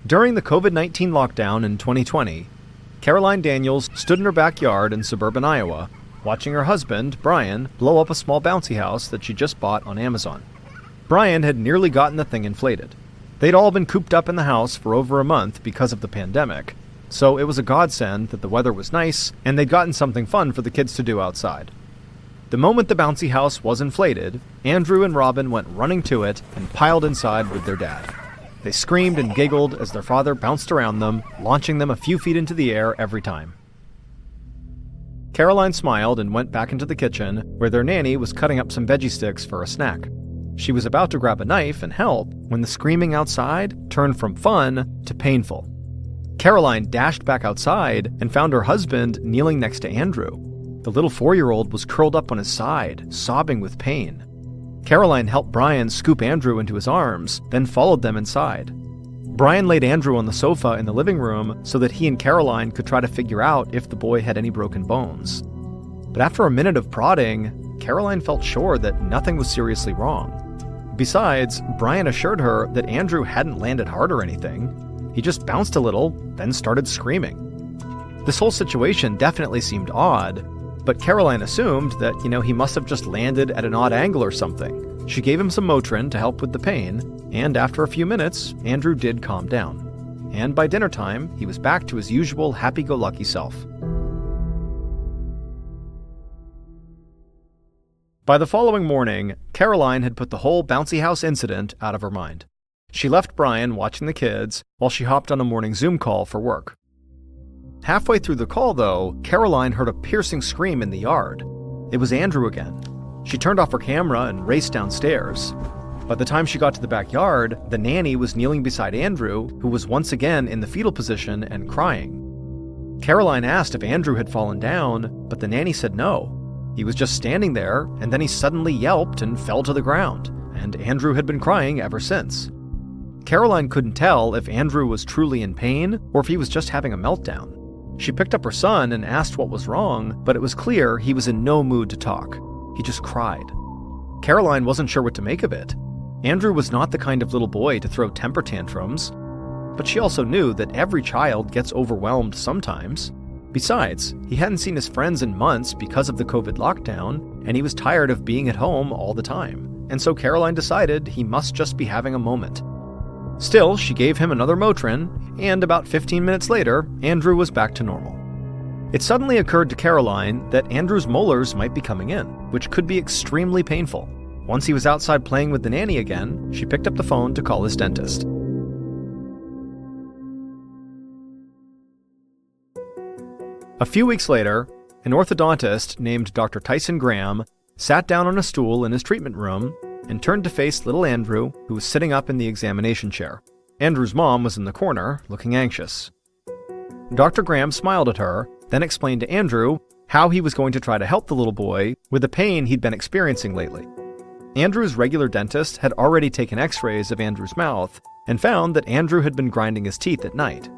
During the COVID-19 lockdown in 2020, Caroline Daniels stood in her backyard in suburban Iowa, watching her husband, Brian, blow up a small bouncy house that she just bought on Amazon. Brian had nearly gotten the thing inflated. They'd all been cooped up in the house for over a month because of the pandemic, so it was a godsend that the weather was nice and they'd gotten something fun for the kids to do outside. The moment the bouncy house was inflated, Andrew and Robin went running to it and piled inside with their dad. They screamed and giggled as their father bounced around them, launching them a few feet into the air every time. Caroline smiled and went back into the kitchen, where their nanny was cutting up some veggie sticks for a snack. She was about to grab a knife and help when the screaming outside turned from fun to painful. Caroline dashed back outside and found her husband kneeling next to Andrew. The little 4-year-old was curled up on his side, sobbing with pain. Caroline helped Brian scoop Andrew into his arms, then followed them inside. Brian laid Andrew on the sofa in the living room so that he and Caroline could try to figure out if the boy had any broken bones. But after a minute of prodding, Caroline felt sure that nothing was seriously wrong. Besides, Brian assured her that Andrew hadn't landed hard or anything. He just bounced a little, then started screaming. This whole situation definitely seemed odd, but Caroline assumed that, he must have just landed at an odd angle or something. She gave him some Motrin to help with the pain, and after a few minutes, Andrew did calm down. And by dinner time, he was back to his usual happy-go-lucky self. By the following morning, Caroline had put the whole bouncy house incident out of her mind. She left Brian watching the kids while she hopped on a morning Zoom call for work. Halfway through the call, though, Caroline heard a piercing scream in the yard. It was Andrew again. She turned off her camera and raced downstairs. By the time she got to the backyard, the nanny was kneeling beside Andrew, who was once again in the fetal position and crying. Caroline asked if Andrew had fallen down, but the nanny said no. He was just standing there, and then he suddenly yelped and fell to the ground, and Andrew had been crying ever since. Caroline couldn't tell if Andrew was truly in pain or if he was just having a meltdown. She picked up her son and asked what was wrong, but it was clear he was in no mood to talk. He just cried. Caroline wasn't sure what to make of it. Andrew was not the kind of little boy to throw temper tantrums, but she also knew that every child gets overwhelmed sometimes. Besides, he hadn't seen his friends in months because of the COVID lockdown, and he was tired of being at home all the time, and so Caroline decided he must just be having a moment. Still, she gave him another Motrin, and about 15 minutes later, Andrew was back to normal. It suddenly occurred to Caroline that Andrew's molars might be coming in, which could be extremely painful. Once he was outside playing with the nanny again, she picked up the phone to call his dentist. A few weeks later, an orthodontist named Dr. Tyson Graham sat down on a stool in his treatment room and turned to face little Andrew, who was sitting up in the examination chair. Andrew's mom was in the corner, looking anxious. Dr. Graham smiled at her, then explained to Andrew how he was going to try to help the little boy with the pain he'd been experiencing lately. Andrew's regular dentist had already taken x-rays of Andrew's mouth and found that Andrew had been grinding his teeth at night.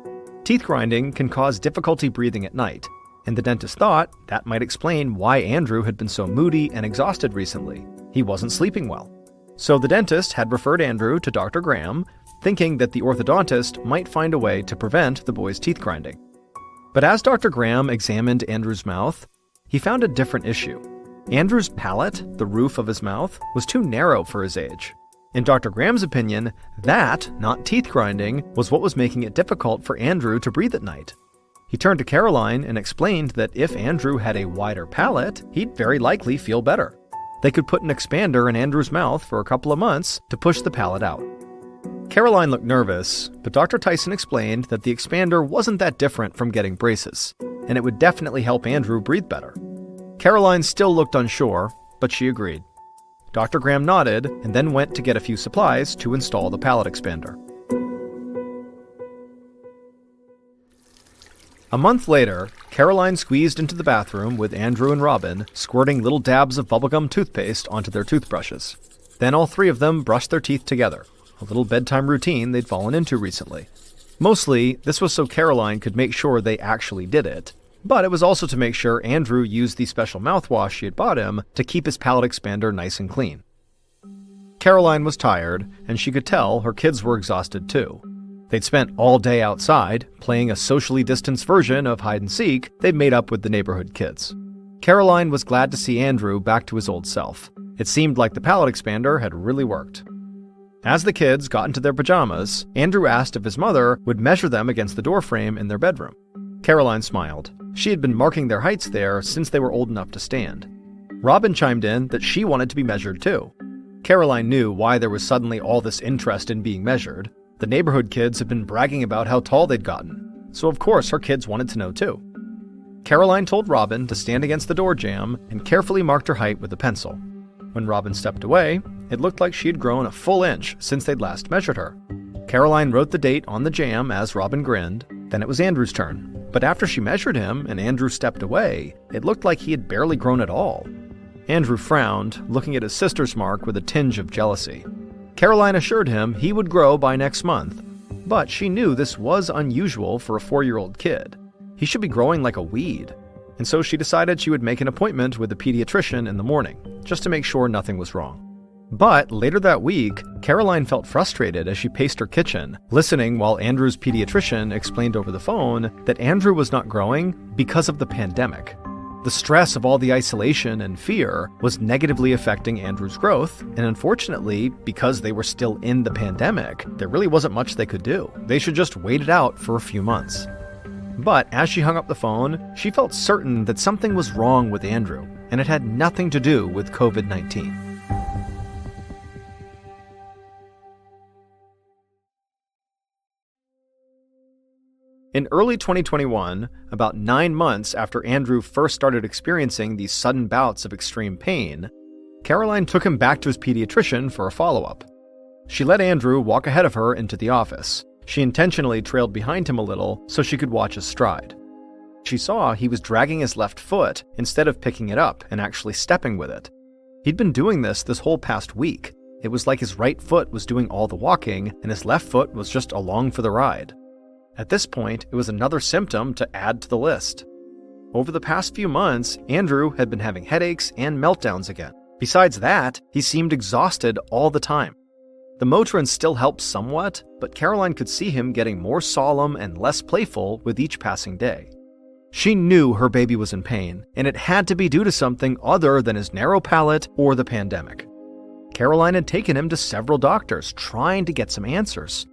Teeth grinding can cause difficulty breathing at night, and the dentist thought that might explain why Andrew had been so moody and exhausted recently. He wasn't sleeping well. So the dentist had referred Andrew to Dr. Graham, thinking that the orthodontist might find a way to prevent the boy's teeth grinding. But as Dr. Graham examined Andrew's mouth, he found a different issue. Andrew's palate, the roof of his mouth, was too narrow for his age. In Dr. Graham's opinion, that, not teeth grinding, was what was making it difficult for Andrew to breathe at night. He turned to Caroline and explained that if Andrew had a wider palate, he'd very likely feel better. They could put an expander in Andrew's mouth for a couple of months to push the palate out. Caroline looked nervous, but Dr. Tyson explained that the expander wasn't that different from getting braces, and it would definitely help Andrew breathe better. Caroline still looked unsure, but she agreed. Dr. Graham nodded and then went to get a few supplies to install the palate expander. A month later, Caroline squeezed into the bathroom with Andrew and Robin, squirting little dabs of bubblegum toothpaste onto their toothbrushes. Then all three of them brushed their teeth together, a little bedtime routine they'd fallen into recently. Mostly, this was so Caroline could make sure they actually did it, but it was also to make sure Andrew used the special mouthwash she had bought him to keep his palate expander nice and clean. Caroline was tired, and she could tell her kids were exhausted too. They'd spent all day outside, playing a socially distanced version of hide-and-seek they'd made up with the neighborhood kids. Caroline was glad to see Andrew back to his old self. It seemed like the palate expander had really worked. As the kids got into their pajamas, Andrew asked if his mother would measure them against the doorframe in their bedroom. Caroline smiled. She had been marking their heights there since they were old enough to stand. Robin chimed in that she wanted to be measured too. Caroline knew why there was suddenly all this interest in being measured. The neighborhood kids had been bragging about how tall they'd gotten, so of course her kids wanted to know too. Caroline told Robin to stand against the door jamb and carefully marked her height with a pencil. When Robin stepped away, it looked like she had grown a full inch since they'd last measured her. Caroline wrote the date on the jamb as Robin grinned. Then it was Andrew's turn. But after she measured him and Andrew stepped away, it looked like he had barely grown at all. Andrew frowned, looking at his sister's mark with a tinge of jealousy. Caroline assured him he would grow by next month, but she knew this was unusual for a 4-year-old kid. He should be growing like a weed, and so she decided she would make an appointment with the pediatrician in the morning, just to make sure nothing was wrong. But later that week, Caroline felt frustrated as she paced her kitchen, listening while Andrew's pediatrician explained over the phone that Andrew was not growing because of the pandemic. The stress of all the isolation and fear was negatively affecting Andrew's growth, and unfortunately, because they were still in the pandemic, there really wasn't much they could do. They should just wait it out for a few months. But as she hung up the phone, she felt certain that something was wrong with Andrew, and it had nothing to do with COVID-19. In early 2021, about 9 months after Andrew first started experiencing these sudden bouts of extreme pain, Caroline took him back to his pediatrician for a follow-up. She let Andrew walk ahead of her into the office. She intentionally trailed behind him a little so she could watch his stride. She saw he was dragging his left foot instead of picking it up and actually stepping with it. He'd been doing this whole past week. It was like his right foot was doing all the walking and his left foot was just along for the ride. At this point, it was another symptom to add to the list. Over the past few months, Andrew had been having headaches and meltdowns again. Besides that, he seemed exhausted all the time. The Motrin still helped somewhat, but Caroline could see him getting more solemn and less playful with each passing day. She knew her baby was in pain, and it had to be due to something other than his narrow palate or the pandemic. Caroline had taken him to several doctors, trying to get some answers.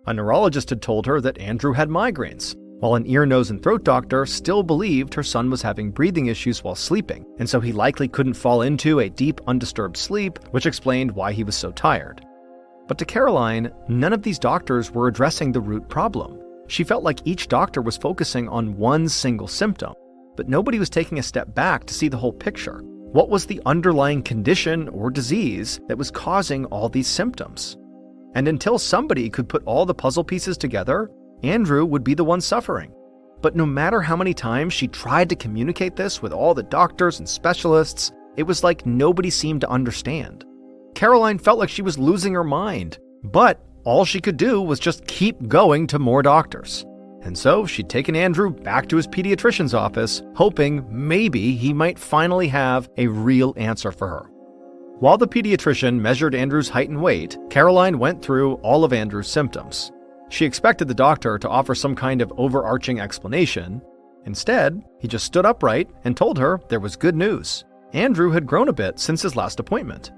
A neurologist had told her that Andrew had migraines, while an ear, nose, and throat doctor still believed her son was having breathing issues while sleeping, and so he likely couldn't fall into a deep, undisturbed sleep, which explained why he was so tired. But to Caroline, none of these doctors were addressing the root problem. She felt like each doctor was focusing on one single symptom, but nobody was taking a step back to see the whole picture. What was the underlying condition or disease that was causing all these symptoms? And until somebody could put all the puzzle pieces together, Andrew would be the one suffering. But no matter how many times she tried to communicate this with all the doctors and specialists, it was like nobody seemed to understand. Caroline felt like she was losing her mind, but all she could do was just keep going to more doctors. And so she'd taken Andrew back to his pediatrician's office, hoping maybe he might finally have a real answer for her. While the pediatrician measured Andrew's height and weight, Caroline went through all of Andrew's symptoms. She expected the doctor to offer some kind of overarching explanation. Instead, he just stood upright and told her there was good news. Andrew had grown a bit since his last appointment.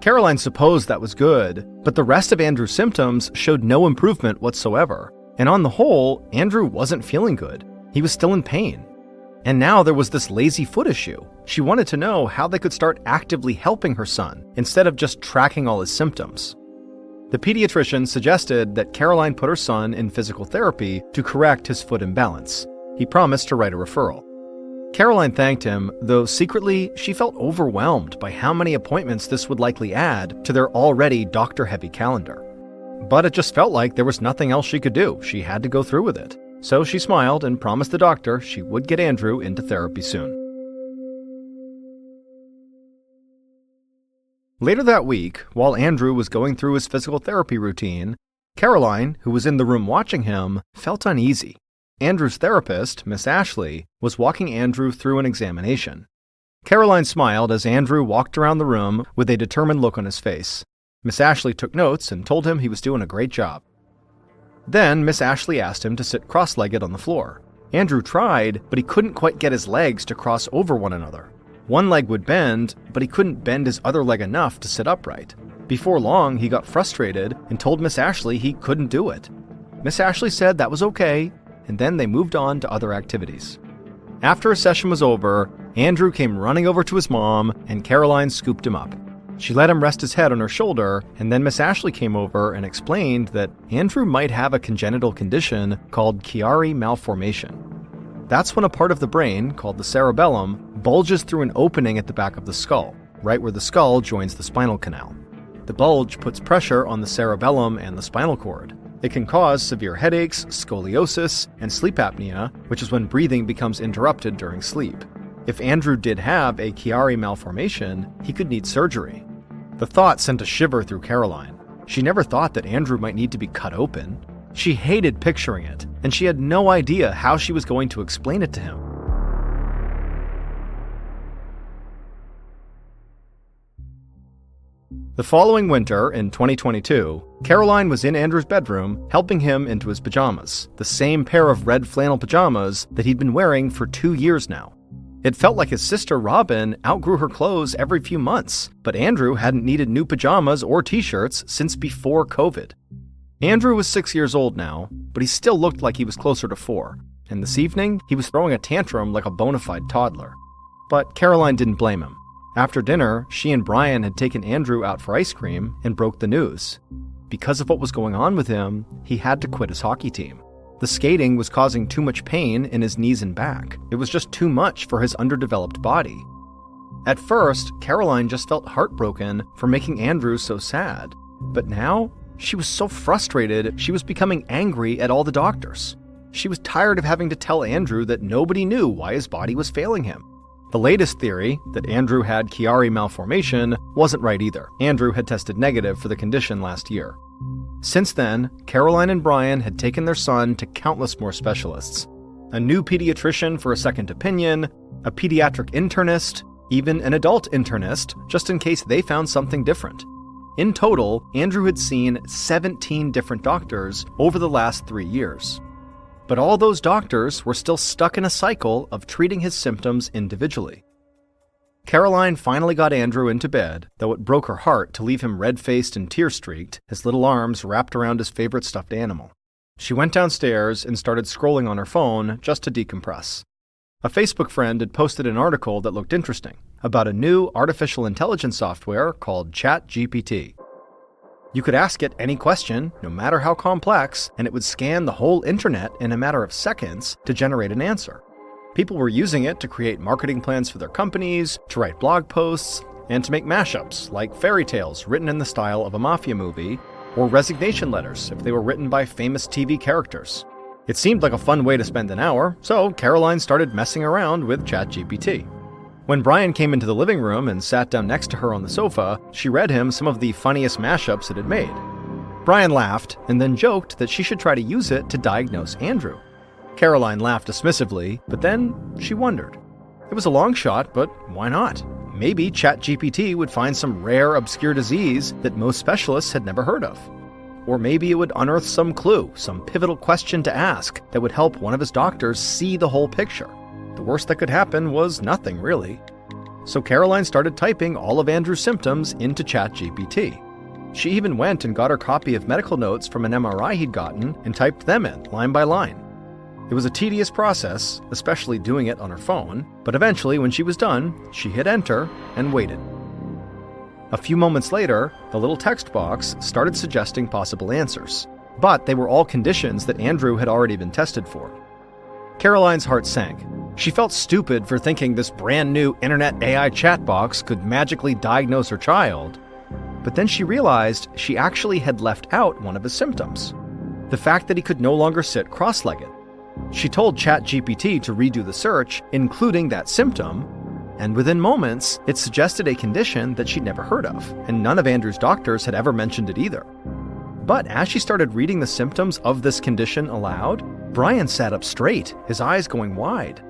Caroline supposed that was good, but the rest of Andrew's symptoms showed no improvement whatsoever. And on the whole, Andrew wasn't feeling good. He was still in pain. And now there was this lazy foot issue. She wanted to know how they could start actively helping her son, instead of just tracking all his symptoms. The pediatrician suggested that Caroline put her son in physical therapy to correct his foot imbalance. He promised to write a referral. Caroline thanked him, though secretly she felt overwhelmed by how many appointments this would likely add to their already doctor-heavy calendar. But it just felt like there was nothing else she could do. She had to go through with it. So she smiled and promised the doctor she would get Andrew into therapy soon. Later that week, while Andrew was going through his physical therapy routine, Caroline, who was in the room watching him, felt uneasy. Andrew's therapist, Miss Ashley, was walking Andrew through an examination. Caroline smiled as Andrew walked around the room with a determined look on his face. Miss Ashley took notes and told him he was doing a great job. Then Miss Ashley asked him to sit cross-legged on the floor. Andrew tried, but he couldn't quite get his legs to cross over one another. One leg would bend, but he couldn't bend his other leg enough to sit upright. Before long, he got frustrated and told Miss Ashley he couldn't do it. Miss Ashley said that was okay, and then they moved on to other activities. After his session was over, Andrew came running over to his mom, and Caroline scooped him up. She let him rest his head on her shoulder, and then Miss Ashley came over and explained that Andrew might have a congenital condition called Chiari malformation. That's when a part of the brain, called the cerebellum, bulges through an opening at the back of the skull, right where the skull joins the spinal canal. The bulge puts pressure on the cerebellum and the spinal cord. It can cause severe headaches, scoliosis, and sleep apnea, which is when breathing becomes interrupted during sleep. If Andrew did have a Chiari malformation, he could need surgery. The thought sent a shiver through Caroline. She never thought that Andrew might need to be cut open. She hated picturing it, and she had no idea how she was going to explain it to him. The following winter, in 2022, Caroline was in Andrew's bedroom helping him into his pajamas, the same pair of red flannel pajamas that he'd been wearing for 2 years now. It felt like his sister Robin outgrew her clothes every few months, but Andrew hadn't needed new pajamas or t-shirts since before COVID. Andrew was 6 years old now, but he still looked like he was closer to 4, and this evening he was throwing a tantrum like a bona fide toddler. But Caroline didn't blame him. After dinner, she and Brian had taken Andrew out for ice cream and broke the news. Because of what was going on with him, he had to quit his hockey team. The skating was causing too much pain in his knees and back. It was just too much for his underdeveloped body. At first, Caroline just felt heartbroken for making Andrew so sad. But now, she was so frustrated, she was becoming angry at all the doctors. She was tired of having to tell Andrew that nobody knew why his body was failing him. The latest theory, that Andrew had Chiari malformation, wasn't right either. Andrew had tested negative for the condition last year. Since then, Caroline and Brian had taken their son to countless more specialists. A new pediatrician for a second opinion, a pediatric internist, even an adult internist, just in case they found something different. In total, Andrew had seen 17 different doctors over the last 3 years. But all those doctors were still stuck in a cycle of treating his symptoms individually. Caroline finally got Andrew into bed, though it broke her heart to leave him red-faced and tear-streaked, his little arms wrapped around his favorite stuffed animal. She went downstairs and started scrolling on her phone just to decompress. A Facebook friend had posted an article that looked interesting about a new artificial intelligence software called ChatGPT. You could ask it any question, no matter how complex, and it would scan the whole internet in a matter of seconds to generate an answer. People were using it to create marketing plans for their companies, to write blog posts, and to make mashups like fairy tales written in the style of a mafia movie, or resignation letters if they were written by famous TV characters. It seemed like a fun way to spend an hour, so Caroline started messing around with ChatGPT. When Brian came into the living room and sat down next to her on the sofa, she read him some of the funniest mashups it had made. Brian laughed and then joked that she should try to use it to diagnose Andrew. Caroline laughed dismissively, but then she wondered. It was a long shot, but why not? Maybe ChatGPT would find some rare, obscure disease that most specialists had never heard of. Or maybe it would unearth some clue, some pivotal question to ask that would help one of his doctors see the whole picture. The worst that could happen was nothing, really. So Caroline started typing all of Andrew's symptoms into ChatGPT. She even went and got her copy of medical notes from an MRI he'd gotten and typed them in, line by line. It was a tedious process, especially doing it on her phone, but eventually when she was done, she hit enter and waited. A few moments later, the little text box started suggesting possible answers, but they were all conditions that Andrew had already been tested for. Caroline's heart sank. She felt stupid for thinking this brand new internet AI chat box could magically diagnose her child. But then she realized she actually had left out one of his symptoms, the fact that he could no longer sit cross-legged. She told ChatGPT to redo the search, including that symptom, and within moments, it suggested a condition that she'd never heard of, and none of Andrew's doctors had ever mentioned it either. But as she started reading the symptoms of this condition aloud, Brian sat up straight, his eyes going wide.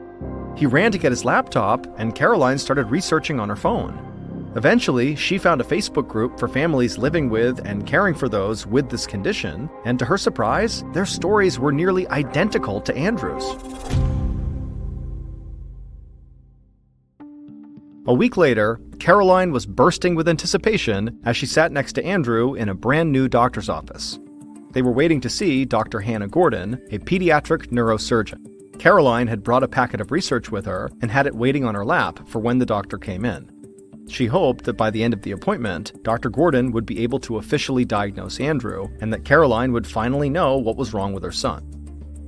He ran to get his laptop, and Caroline started researching on her phone. Eventually, she found a Facebook group for families living with and caring for those with this condition, and to her surprise, their stories were nearly identical to Andrew's. A week later, Caroline was bursting with anticipation as she sat next to Andrew in a brand new doctor's office. They were waiting to see Dr. Hannah Gordon, a pediatric neurosurgeon. Caroline had brought a packet of research with her and had it waiting on her lap for when the doctor came in. She hoped that by the end of the appointment, Dr. Gordon would be able to officially diagnose Andrew and that Caroline would finally know what was wrong with her son.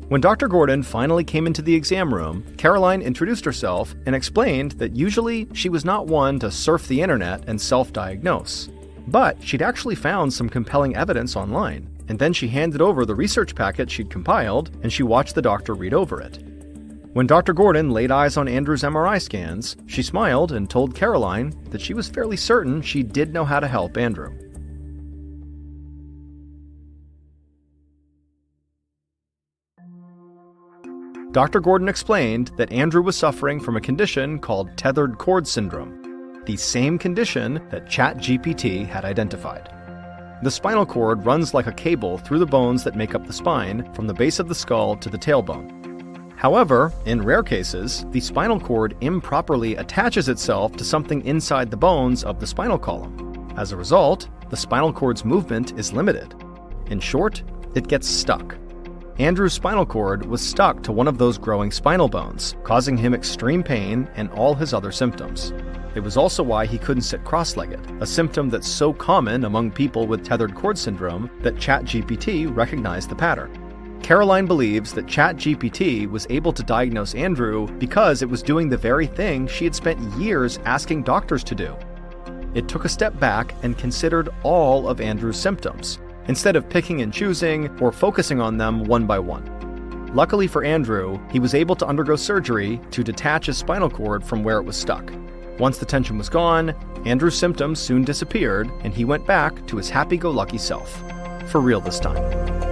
When Dr. Gordon finally came into the exam room, Caroline introduced herself and explained that usually she was not one to surf the internet and self-diagnose. But she'd actually found some compelling evidence online, and then she handed over the research packet she'd compiled and she watched the doctor read over it. When Dr. Gordon laid eyes on Andrew's MRI scans, she smiled and told Caroline that she was fairly certain she did know how to help Andrew. Dr. Gordon explained that Andrew was suffering from a condition called tethered cord syndrome, the same condition that ChatGPT had identified. The spinal cord runs like a cable through the bones that make up the spine, from the base of the skull to the tailbone. However, in rare cases, the spinal cord improperly attaches itself to something inside the bones of the spinal column. As a result, the spinal cord's movement is limited. In short, it gets stuck. Andrew's spinal cord was stuck to one of those growing spinal bones, causing him extreme pain and all his other symptoms. It was also why he couldn't sit cross-legged, a symptom that's so common among people with tethered cord syndrome that ChatGPT recognized the pattern. Caroline believes that ChatGPT was able to diagnose Andrew because it was doing the very thing she had spent years asking doctors to do. It took a step back and considered all of Andrew's symptoms, instead of picking and choosing or focusing on them one by one. Luckily for Andrew, he was able to undergo surgery to detach his spinal cord from where it was stuck. Once the tension was gone, Andrew's symptoms soon disappeared and he went back to his happy-go-lucky self. For real this time.